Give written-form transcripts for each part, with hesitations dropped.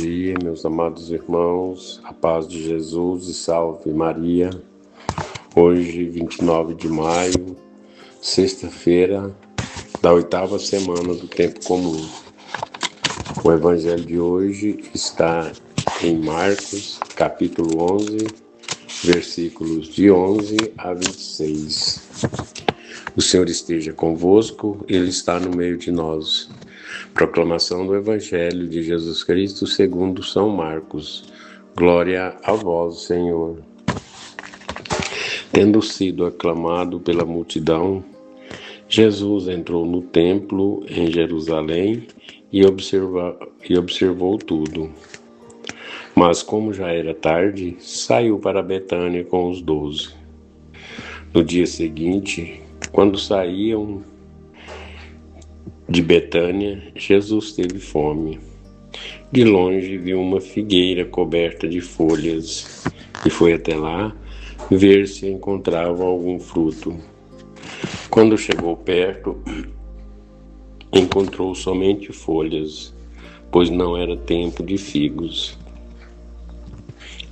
dia, meus amados irmãos, a paz de Jesus e salve Maria. Hoje, 29 de maio, sexta-feira da 8ª semana do Tempo Comum. O Evangelho de hoje está em Marcos, capítulo 11, versículos de 11 a 26. O Senhor esteja convosco, Ele está no meio de nós. Proclamação do Evangelho de Jesus Cristo segundo São Marcos. Glória a vós, Senhor. Tendo sido aclamado pela multidão, Jesus entrou no templo em Jerusalém e observou tudo. Mas como já era tarde, saiu para Betânia com os 12. No dia seguinte, quando saíam de Betânia, Jesus teve fome. De longe viu uma figueira coberta de folhas e foi até lá ver se encontrava algum fruto. Quando chegou perto, encontrou somente folhas, pois não era tempo de figos.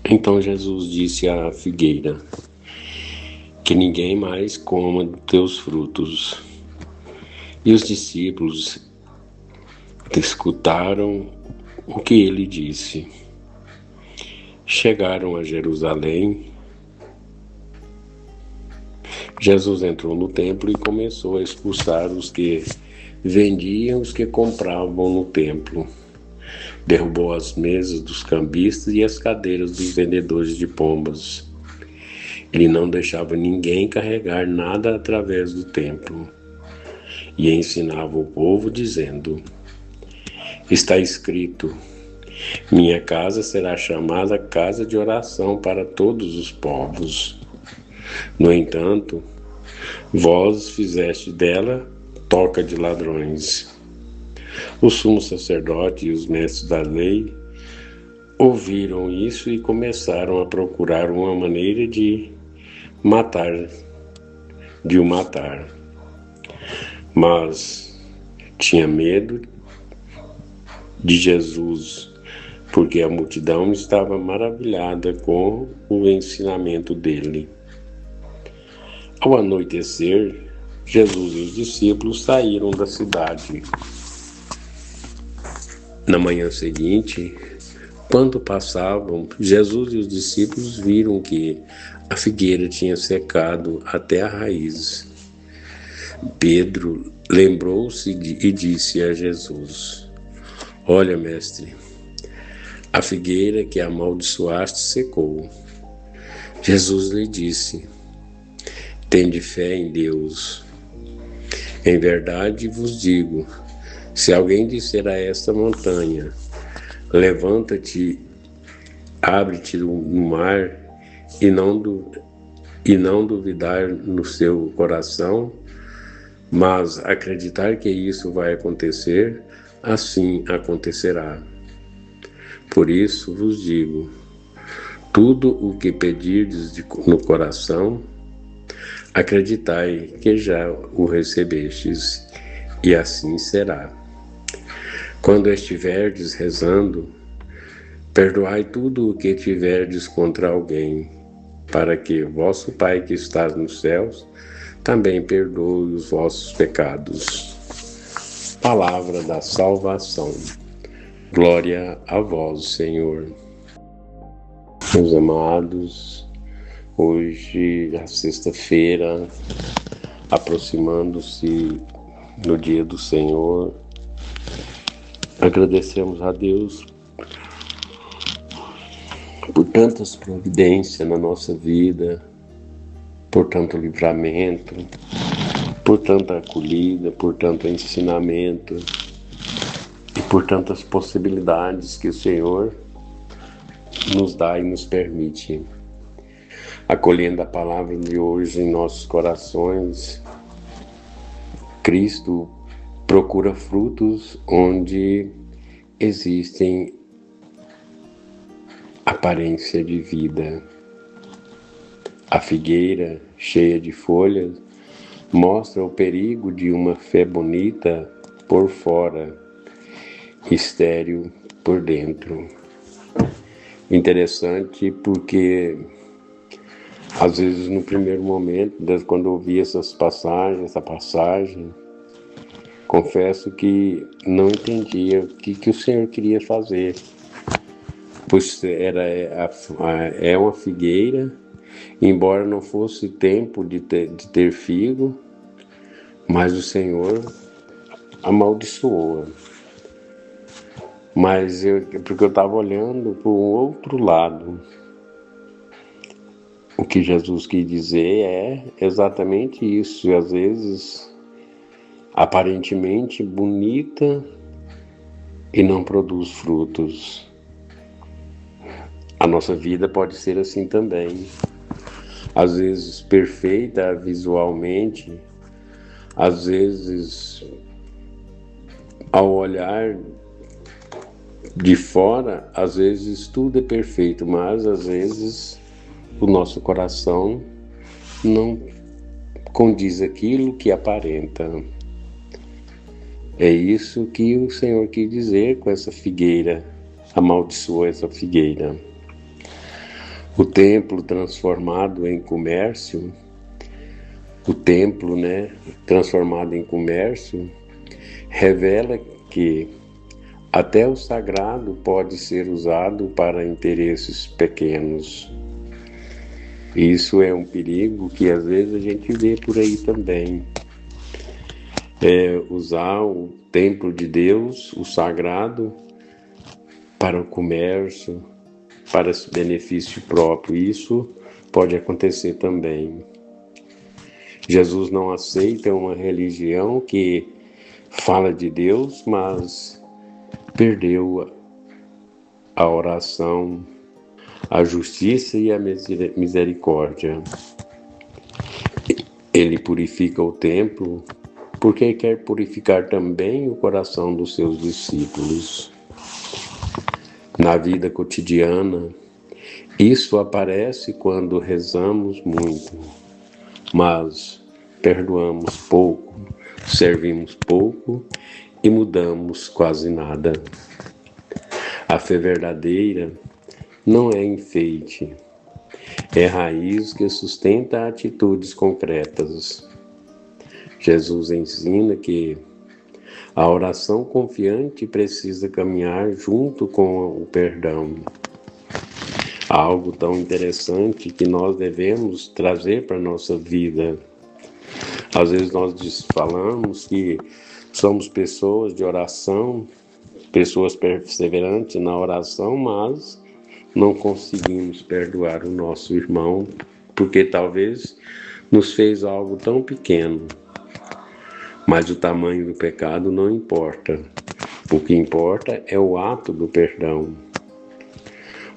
Então Jesus disse à figueira: que ninguém mais coma dos teus frutos. E os discípulos escutaram o que ele disse. Chegaram a Jerusalém. Jesus entrou no templo e começou a expulsar os que vendiam, os que compravam no templo. Derrubou as mesas dos cambistas e as cadeiras dos vendedores de pombas. Ele não deixava ninguém carregar nada através do templo. E ensinava o povo, dizendo: está escrito, minha casa será chamada casa de oração para todos os povos. No entanto, vós fizeste dela toca de ladrões. O sumo sacerdote e os mestres da lei ouviram isso e começaram a procurar uma maneira de o matar. Mas tinha medo de Jesus, porque a multidão estava maravilhada com o ensinamento dele. Ao anoitecer, Jesus e os discípulos saíram da cidade. Na manhã seguinte, quando passavam, Jesus e os discípulos viram que a figueira tinha secado até a raiz. Pedro lembrou-se e disse a Jesus: olha, mestre, a figueira que amaldiçoaste secou. Jesus lhe disse: tende fé em Deus. Em verdade vos digo, se alguém disser a esta montanha, levanta-te, abre-te no mar, e não duvidar no seu coração, mas acreditar que isso vai acontecer, assim acontecerá. Por isso vos digo, tudo o que pedirdes no coração, acreditai que já o recebestes, e assim será. Quando estiverdes rezando, perdoai tudo o que tiverdes contra alguém, para que vosso Pai que estás nos céus também perdoe os vossos pecados. Palavra da salvação. Glória a vós, Senhor. Meus amados, hoje, a sexta-feira, aproximando-se no dia do Senhor, agradecemos a Deus por tantas providências na nossa vida, por tanto livramento, por tanta acolhida, por tanto ensinamento e por tantas possibilidades que o Senhor nos dá e nos permite. Acolhendo a palavra de hoje em nossos corações, Cristo procura frutos onde existem aparência de vida. A figueira, cheia de folhas, mostra o perigo de uma fé bonita por fora, estéril por dentro. Interessante porque, às vezes, no primeiro momento, quando eu vi essa passagem, confesso que não entendia o que o Senhor queria fazer, pois é uma figueira, embora não fosse tempo de ter figo, mas o Senhor amaldiçoou. Mas porque eu estava olhando para um outro lado. O que Jesus quis dizer é exatamente isso. E às vezes, aparentemente bonita e não produz frutos. A nossa vida pode ser assim também. Às vezes perfeita visualmente, às vezes ao olhar de fora, às vezes tudo é perfeito, mas às vezes o nosso coração não condiz aquilo que aparenta. É isso que o Senhor quis dizer com essa figueira, amaldiçoou essa figueira. O templo transformado em comércio, transformado em comércio, revela que até o sagrado pode ser usado para interesses pequenos. Isso é um perigo que às vezes a gente vê por aí também. Usar o templo de Deus, o sagrado, para o comércio, para esse benefício próprio. Isso pode acontecer também. Jesus não aceita uma religião que fala de Deus, mas perdeu a oração, a justiça e a misericórdia. Ele purifica o templo porque quer purificar também o coração dos seus discípulos. Na vida cotidiana, isso aparece quando rezamos muito, mas perdoamos pouco, servimos pouco e mudamos quase nada. A fé verdadeira não é enfeite, é raiz que sustenta atitudes concretas. Jesus ensina que a oração confiante precisa caminhar junto com o perdão. Algo tão interessante que nós devemos trazer para a nossa vida. Às vezes nós falamos que somos pessoas de oração, pessoas perseverantes na oração, mas não conseguimos perdoar o nosso irmão, porque talvez nos fez algo tão pequeno. Mas o tamanho do pecado não importa. O que importa é o ato do perdão.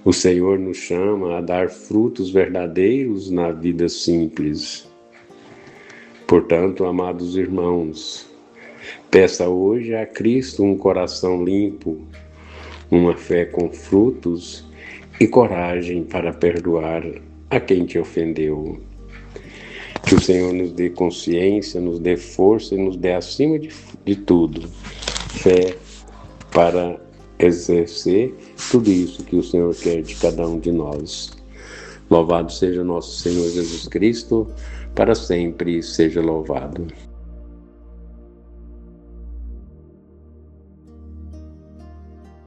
O Senhor nos chama a dar frutos verdadeiros na vida simples. Portanto, amados irmãos, peça hoje a Cristo um coração limpo, uma fé com frutos e coragem para perdoar a quem te ofendeu. Que o Senhor nos dê consciência, nos dê força e nos dê, acima de tudo, fé para exercer tudo isso que o Senhor quer de cada um de nós. Louvado seja nosso Senhor Jesus Cristo, para sempre seja louvado.